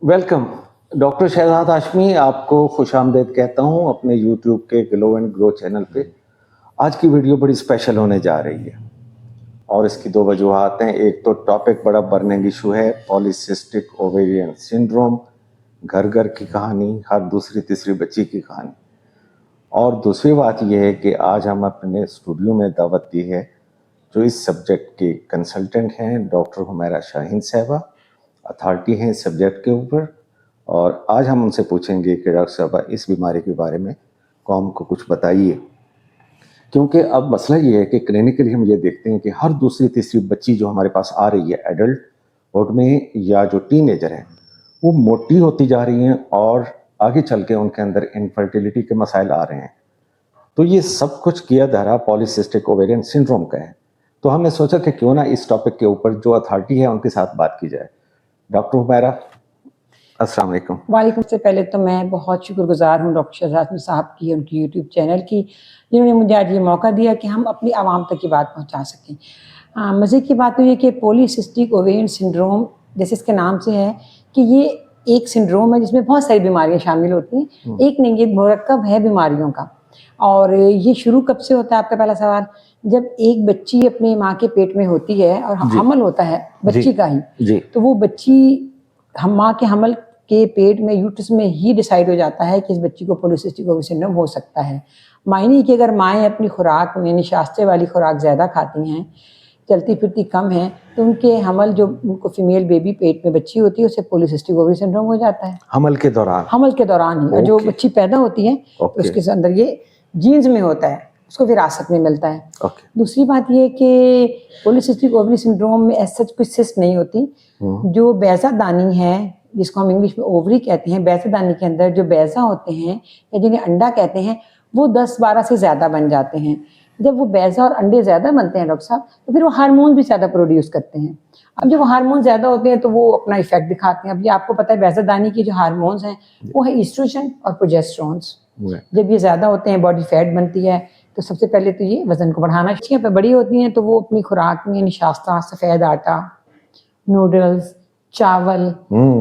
Welcome. Doctor Shahzad Hashmi आपको खुशामदीद कहता हूँ अपने यूट्यूब के ग्लो एंड ग्रो चैनल पे। आज की वीडियो बड़ी स्पेशल होने जा रही है और इसकी दो वजूहात हैं। एक तो टॉपिक बड़ा बर्निंग इशू है, पॉलीसिस्टिक ओवेरियन सिंड्रोम, घर घर की कहानी, हर दूसरी तीसरी बच्ची की कहानी। और दूसरी बात यह है कि आज हम अपने स्टूडियो में दावत दी है जो इस सब्जेक्ट के कंसल्टेंट हैं, डॉक्टर हुमैरा शाहीन साहबा, अथॉरिटी हैं इस सब्जेक्ट के ऊपर। और आज हम उनसे पूछेंगे कि डॉक्टर साहबा इस बीमारी के बारे में कौम को कुछ बताइए, क्योंकि अब मसला ये है कि क्लिनिकली हम ये देखते हैं कि हर दूसरी तीसरी बच्ची जो हमारे पास आ रही है एडल्टहुड में या जो टीनेजर हैं वो मोटी होती जा रही हैं और आगे चल के उनके अंदर इनफर्टिलिटी के मसाइल आ रहे हैं। तो ये सब कुछ किया धरा पॉलीसिस्टिक ओवेरियन सिंड्रोम का है। तो हमने सोचा कि क्यों ना इस टॉपिक के ऊपर जो अथॉरिटी है उनके साथ बात की जाए। डॉक्टर हुमैरा, अस्सलाम वालेकुम। वालेकुम। से पहले तो मैं बहुत शुक्रगुजार हूँ डॉक्टर शहजाद साहब की, उनकी यूट्यूब चैनल की, जिन्होंने मुझे आज ये मौका दिया कि हम अपनी आवाम तक की बात पहुँचा सकें। मज़े की बात तो ये कि पॉलीसिस्टिक ओवेरियन सिंड्रोम जैसे इसके नाम से है कि ये एक सिंड्रोम है जिसमें बहुत सारी बीमारियाँ शामिल होती हैं। एक नहीं, ये मुरक्कब है बीमारियों का। और ये शुरू कब से होता है, आपका पहला सवाल। जब एक बच्ची अपनी माँ के पेट में होती है और हमल होता है बच्ची का ही, तो वो बच्ची हम माँ के हमल के पेट में यूट्रस में ही डिसाइड हो जाता है कि इस बच्ची को पॉलीसिस्टिक ओवेरियन सिंड्रोम हो सकता है। मायने कि अगर माएँ अपनी खुराक में निशास्ते वाली खुराक ज़्यादा खाती हैं, चलती फिरती कम है, तो उनके हमल जो उनको फीमेल बेबी पेट में बच्ची होती है उसे पॉलीसिस्टिक ओवेरियन सिंड्रोम हो जाता है। हमल के दौरान ही। और जो बच्ची पैदा होती है तो उसके अंदर ये जीन्स में होता है, उसको विरासत में मिलता है। दूसरी बात ये कि पॉलीसिस्टिक ओवेरियन सिंड्रोम में ऐसा कुछ सिस्ट नहीं होती। जो बैज़ादानी है, जिसको हम इंग्लिश में ओवरी कहते हैं, बैज़ादानी के अंदर जो बैज़ा होते हैं या जिन्हें अंडा कहते हैं, वो 10-12 से ज़्यादा बन जाते हैं। जब वो बैज़ा और अंडे ज़्यादा बनते हैं डॉक्टर साहब, तो फिर वो हार्मोन भी ज़्यादा प्रोड्यूस करते हैं। अब जब वो हार्मोन ज़्यादा होते हैं तो वो अपना इफेक्ट दिखाते हैं। अब ये आपको पता है बैज़ादानी की जो हार्मोन्स हैं वो है ईस्ट्रोजन और प्रोजेस्टेरोन्स। जब ये ज़्यादा होते हैं बॉडी फैट बनती है, तो सबसे पहले तो ये वजन को बढ़ाना चाहिए। पर बड़ी होती हैं तो वो अपनी खुराक में निशास्ता, सफ़ेद आटा, नूडल्स, चावल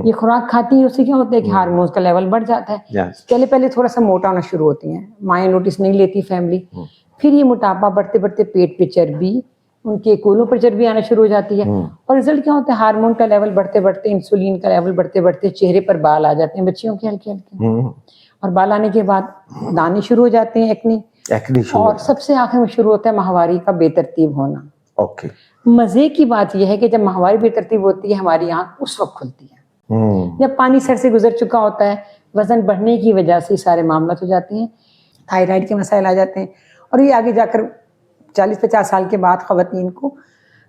ये खुराक खाती है। उससे क्या होता है कि हार्मोन्स का लेवल बढ़ जाता है। पहले थोड़ा सा मोटा होना शुरू होती हैं, माएँ नोटिस नहीं लेती फैमिली। फिर ये मोटापा बढ़ते बढ़ते पेट पे चर्बी, उनके कोलों पर चर्बी आना शुरू हो जाती है। और रिजल्ट क्या होता है, हार्मोन का लेवल बढ़ते बढ़ते, इंसुलिन का लेवल बढ़ते बढ़ते चेहरे पर बाल आ जाते हैं बच्चियों के हल्के हल्के। और बाल आने के बाद दाने शुरू हो जाते हैं, एक्ने और सबसे आखिर में शुरू होता है माहवारी का बेतरतीब होना। मजे की बात यह है कि जब माहवारी बेतरतीब होती है हमारी आंख उस वक्त खुलती है जब पानी सर से गुजर चुका होता है। वजन बढ़ने की वजह से सारे मामला हो जाते हैं, थायराइड के मसाइल आ जाते हैं। और ये आगे जाकर 40-50 साल के बाद खवातीन को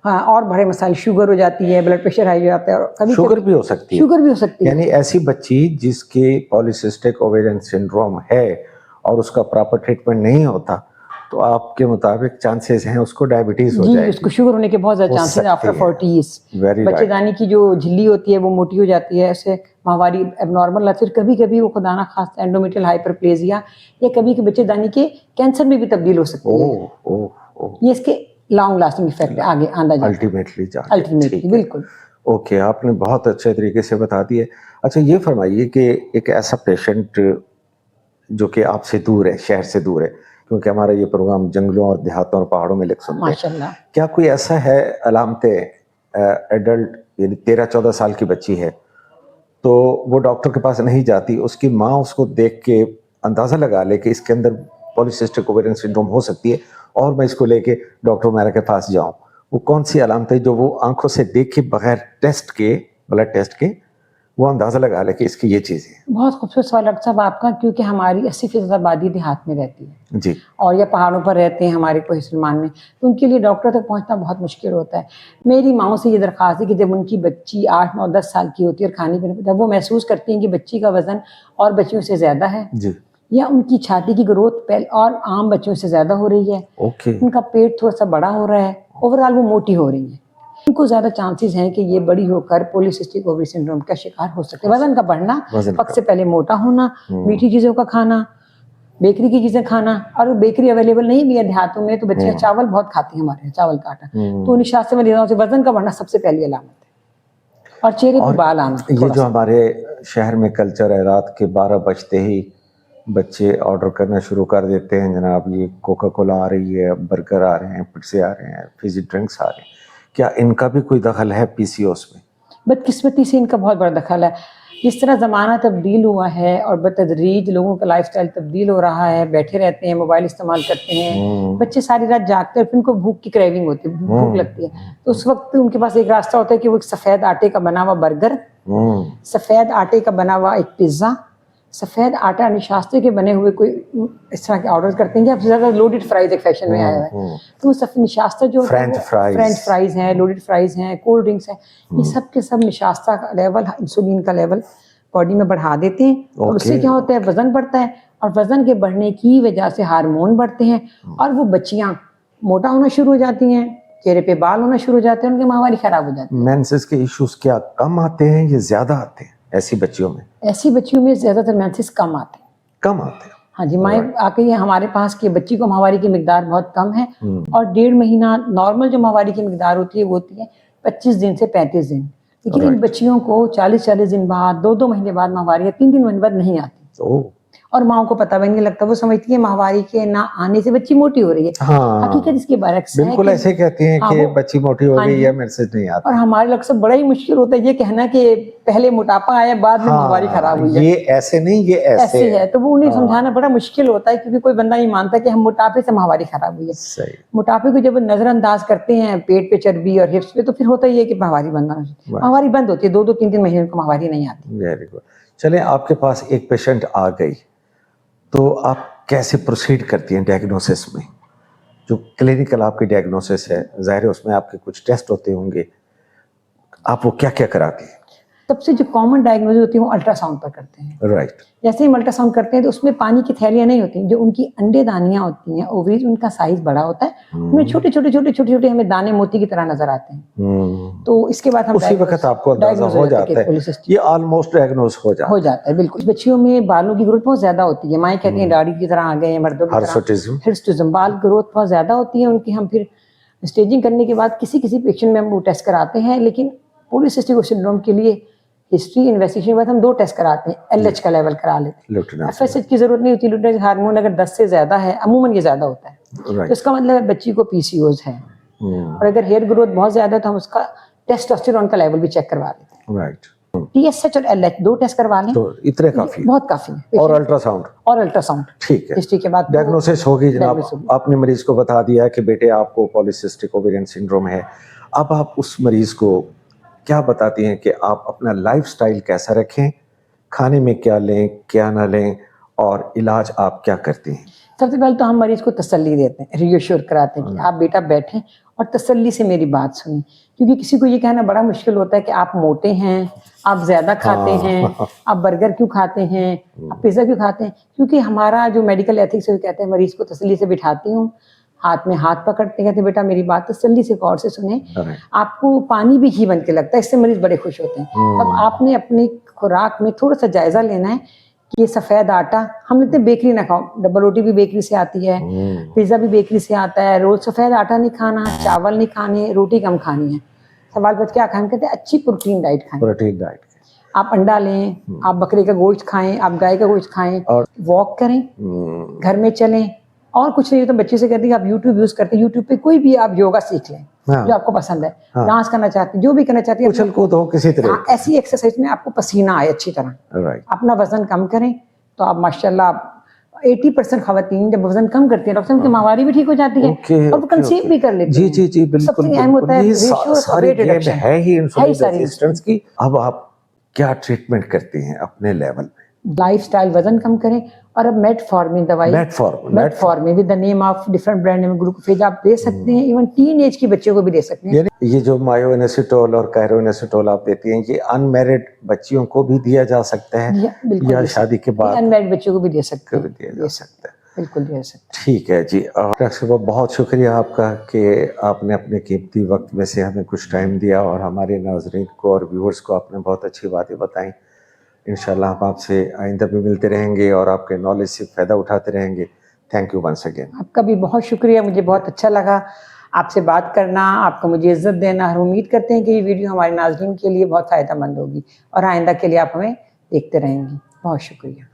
और बड़े मसाइल, शुगर हो जाती है, ब्लड प्रेशर हाई हो जाता है। और कभी शुगर भी हो सकती है। यानी ऐसी बच्ची जिसके पॉलीसिस्टिक ओवेरियन सिंड्रोम है और उसका प्रॉपर ट्रीटमेंट नहीं होता, तो आपके मुताबिक चांसेस हैं उसको डायबिटीज हो जाएगी। उसको शुगर होने के बहुत ज़्यादा चांसेस आफ्टर 40s। बच्चेदानी की जो झिल्ली होती है वो मोटी हो जाती है, ऐसे माहवारी एबनॉर्मल आती है। कभी कभी वो खुदा ना खास्ता एंडोमेट्रियल हाइपरप्लेजिया या कभी के बच्चेदानी के कैंसर में भी तब्दील हो सकती है। ये इसके लॉन्ग लास्टिंग इफेक्ट आगे आंदा जाता है अल्टीमेटली। बिल्कुल ओके, आपने बहुत अच्छे तरीके से बता दिए। अच्छा, ये फरमाइए कि एक ऐसा पेशेंट जो कि आपसे दूर है, शहर से दूर है, क्योंकि हमारा ये प्रोग्राम जंगलों और देहातों और पहाड़ों में लिख सुनते हैं, क्या कोई ऐसा है अलामतें, एडल्ट यानी 13-14 साल की बच्ची है तो वो डॉक्टर के पास नहीं जाती, उसकी माँ उसको देख के अंदाज़ा लगा ले कि इसके अंदर पॉलीसिस्टिक ओवेरियन सिंड्रोम हो सकती है और मैं इसको लेके डॉक्टर हुमैरा के पास जाऊँ, वो कौन सी अलामतें जो वो आंखों से देखे बगैर टेस्ट के, ब्लड टेस्ट के, वो अंदाज़ा लगा ले कि इसकी ये चीज़ है? बहुत खूबसूरत सवाल डॉक्टर साहब आपका, क्योंकि हमारी 80% आबादी देहात में रहती है जी, और या पहाड़ों पर रहते हैं हमारे कोई सलमान में, तो उनके लिए डॉक्टर तक पहुंचना बहुत मुश्किल होता है। मेरी माओं से ये दरख्वास्त है कि जब उनकी बच्ची 8, 9, 10 साल की होती है और खाने पीने, जब वो महसूस करती हैं कि बच्ची का वजन और बच्चियों से ज़्यादा है जी, या उनकी छाती की ग्रोथ पहले और आम बच्चों से ज़्यादा हो रही है, उनका पेट थोड़ा सा बड़ा हो रहा है, ओवरऑल वो मोटी हो रही है, उनको ज़्यादा चांसेस हैं कि ये बड़ी होकर पॉलीसिस्टिक ओवेरियन सिंड्रोम का शिकार हो सकते हैं। वजन का बढ़ना, वक्त से पहले मोटा होना, मीठी चीज़ों का खाना, बेकरी की चीज़ें खाना, और बेकरी अवेलेबल नहीं भी है देहातों में तो बच्चियाँ चावल बहुत खाती हैं हमारे यहाँ, चावल का आटा, तो निशास्ते में से वजन का बढ़ना सबसे पहली अलामत है। और चेहरे पे बाल आना। ये जो हमारे शहर में कल्चर है, रात के 12 बजते ही बच्चे ऑर्डर करना शुरू कर देते हैं, जनाब ये कोका कोला आ रही है, बर्गर आ रहे हैं, पिज़्ज़े आ रहे हैं, फिजी ड्रिंक्स आ रहे हैं, क्या इनका भी कोई दखल है पीसीओएस में? बदकिस्मती से इनका बहुत बड़ा दखल है। जिस तरह ज़माना तब्दील हुआ है और बतदरीज लोगों का लाइफस्टाइल तब्दील हो रहा है, बैठे रहते हैं, मोबाइल इस्तेमाल करते हैं, बच्चे सारी रात जागते हैं, फिर उनको भूख की क्रेविंग होती है, भूख लगती है, तो उस वक्त उनके पास एक रास्ता होता है कि वो एक सफ़ेद आटे का बना हुआ बर्गर, सफ़ेद आटे का बना हुआ एक पिज़्ज़ा, सफ़ेद आटा निशास्ते के बने हुए कोई इस तरह के ऑर्डर करते हैं। सबसे ज़्यादा लोडेड फ्राइज एक फैशन में आया है, तो वो सब निशास्ता जो फ्रेंच फ्राइज हैं, लोडेड फ्राइज हैं, कोल्ड ड्रिंक्स हैं, ये सब के सब निशास्ता का लेवल, इंसुलिन का लेवल बॉडी में बढ़ा देते हैं और उससे क्या होता है, वजन बढ़ता है और वजन के बढ़ने की वजह से हार्मोन बढ़ते हैं और वो बच्चियां मोटा होना शुरू हो जाती हैं, चेहरे पे बाल होना शुरू हो जाते हैं, उनकी माहवारी खराब हो जाती है। मेंसेस के इश्यूज क्या कम आते हैं या ज्यादा आते हैं ऐसी बच्चियों में? ऐसी बच्चियों में ज्यादातर मेंसेस कम आते हैं। कम आते हैं? हाँ जी, माए आके ये हमारे पास की बच्ची को माहवारी की मिकदार बहुत कम है और 1.5 महीना नॉर्मल जो माहवारी की मिकदार होती है वो होती है 25 दिन से 35 दिन, लेकिन इन बच्चियों को 40-40 दिन बाद, 2-2 महीने बाद माहवारी, 3-3 महीने बाद नहीं आती और माओ को पता भी नहीं लगता, वो समझती है माहवारी के ना आने से बच्ची मोटी हो रही है। हाँ, हकीकत इसके बरक्स है। बिल्कुल ऐसे कहती हैं कि बच्ची मोटी हो गई या मेंसेस नहीं आती। और हमारे लोग से बड़ा ही मुश्किल होता है ये कहना कि पहले मोटापा आया बाद में माहवारी खराब हुई है। ये ऐसे नहीं, ये ऐसे है, तो वो उन्हें समझाना बड़ा मुश्किल होता है क्योंकि कोई बंदा नहीं मानता कि हम मोटापे से माहवारी खराब हुई है। सही। मोटापे को जब नजरअंदाज करते हैं पेट पे चर्बी और हिप्स पे, तो फिर होता ही है कि माहवारी माहवारी बंद होती है, 2-2 3-3 महीने को माहवारी नहीं आती। Very good. चले, आपके पास एक पेशेंट आ गई तो आप कैसे प्रोसीड करती हैं डायग्नोसिस में? जो क्लिनिकल आपकी डायग्नोसिस है, जाहिर है उसमें आपके कुछ टेस्ट होते होंगे, आप वो क्या क्या कराती हैं? सबसे जो कॉमन डायग्नोसिस होती है वो अल्ट्रासाउंड पर करते हैं। राइट। जैसे ही अल्ट्रासाउंड करते हैं तो उसमें पानी की थैलियां नहीं होती, जो उनकी अंडेदानियां होती हैं, ओवरीज, उनका साइज बड़ा होता है, उनमें छोटे छोटे हमें दाने मोती की तरह नजर आते हैं। तो इसके बाद हम उसी वक्त आपको अंदाजा हो जाता है, ये ऑलमोस्ट डायग्नोज हो जाता है। बिल्कुल। बच्चियों में बालों की ग्रोथ बहुत ज्यादा होती है, माएँ कहती हैं दाढ़ी की तरह आ गए हैं, मर्दों की तरह हिर्सुटिज्म, बाल ग्रोथ बहुत ज्यादा होती है उनकी। हम फिर स्टेजिंग करने के बाद किसी पेशेंट में हम वो टेस्ट कराते हैं, लेकिन पॉलीसिस्टिक ओवरी सिंड्रोम के लिए हिस्ट्री इन्वेस्टिगेशन के बाद हम 2 टेस्ट कराते हैं, एलएच का लेवल करा लेते हैं, एफएसएच की जरूरत नहीं होती। लुटेरेंस हार्मोन अगर 10 से ज्यादा है, अमूमन ये ज्यादा होता है, तो इसका मतलब है बच्ची को पीसीओएस है। और अगर हेयर ग्रोथ बहुत ज्यादा है तो हम उसका टेस्टोस्टेरोन का लेवल भी चेक करवा लेते हैं। राइट। टीएसएच और एलएच 2 टेस्ट करवा लें तो इतने काफी, बहुत काफी है। और अल्ट्रासाउंड ठीक है। हिस्ट्री के बाद डायग्नोसिस होगी जनाब, आपने मरीज को बता दिया कि बेटे आपको पॉलीसिस्टिक ओवेरियन सिंड्रोम है। अब आप उस मरीज को क्या बताती हैं कि आप अपना लाइफस्टाइल कैसा रखें, खाने में क्या लें क्या ना लें, और इलाज आप क्या करती हैं? सबसे पहले तो हम मरीज को तसल्ली देते हैं, रीअश्योर कराते हैं कि आप बेटा बैठें और तसल्ली से मेरी बात सुनें, क्योंकि किसी को ये कहना बड़ा मुश्किल होता है कि आप मोटे हैं, आप ज्यादा खाते हैं, आप बर्गर क्यों खाते हैं, आप पिज्जा क्यों खाते हैं। क्योंकि हमारा जो मेडिकल एथिक्स है वो कहते हैं मरीज को तसल्ली से बिठाती हूँ, हाथ में हाथ पकड़ते कहते बेटा मेरी बात तसल्ली से गौर से सुने, आपको पानी भी घी बन के लगता है, इससे मरीज बड़े खुश होते हैं। अब आपने अपनी खुराक में थोड़ा सा जायजा लेना है कि ये सफेद आटा हम लेते हैं, बेकरी ना खाओ, डबल रोटी भी बेकरी से आती है, पिज्जा भी बेकरी से आता है, रोज सफेद आटा नहीं खाना, चावल नहीं खाने, रोटी कम खानी है। सवाल पर क्या खाएं, कहते हैं अच्छी प्रोटीन डाइट खाएं। प्रोटीन डाइट आप अंडा लें, आप बकरे का गोश्त खाएं, आप गाय का गोश्त खाएं, और वॉक करें, घर में चलें, और कुछ नहीं तो बच्चे से कहते हैं आप यूट्यूब यूज करते हैं, यूट्यूब पे कोई भी आप योगा सीख लें जो आपको पसंद है, डांस करना चाहते हैं, जो भी करना चाहते हैं, उछल कूद हो किसी तरह, ऐसी एक्सरसाइज में आपको पसीना आए अच्छी तरह, अपना वजन कम करें तो आप माशाल्लाह 80% खवातीन जब वजन कम करती है डॉक्टर, उनकी माहवारी भी ठीक हो जाती है और वो कंसीव भी कर लेती है। जी जी बिल्कुल, ये सारी गेम है ही इंसुलिन रेजिस्टेंस की। अब आप क्या ट्रीटमेंट करती हैं अपने लेवल पे? लाइफस्टाइल, वजन कम करें, और अब मेटफॉर्मिन दवाई, metformin with the name of different brand name Glucophage आप दे सकते हैं, इवन टीन एज के बच्चों को भी दे सकते हैं। ये जो मायोइनोसिटोल और कायरोइनोसिटोल आप देती हैं, ये अनमैरिड बच्चियों को भी दिया जा सकता है या शादी के बाद? अनमैरिड बच्चों को भी दे सकते हैं, दिया जा सकता है, बिल्कुल दे सकते हैं। ठीक है जी। डॉक्टर साहब बहुत शुक्रिया आपका कि आपने अपने कीमती वक्त में से हमें कुछ टाइम दिया और हमारे नाज़रीन को और व्यूअर्स को आपने बहुत अच्छी बातें बताई। इंशाल्लाह हम आपसे आइंदा भी मिलते रहेंगे और आपके नॉलेज से फ़ायदा उठाते रहेंगे। Thank you once again. आपका भी बहुत शुक्रिया, मुझे बहुत अच्छा लगा आपसे बात करना, आपको मुझे इज्जत देना। हम उम्मीद करते हैं कि ये वीडियो हमारे नाज़रीन के लिए बहुत फ़ायदेमंद होगी और आइंदा के लिए आप हमें देखते रहेंगी। बहुत शुक्रिया।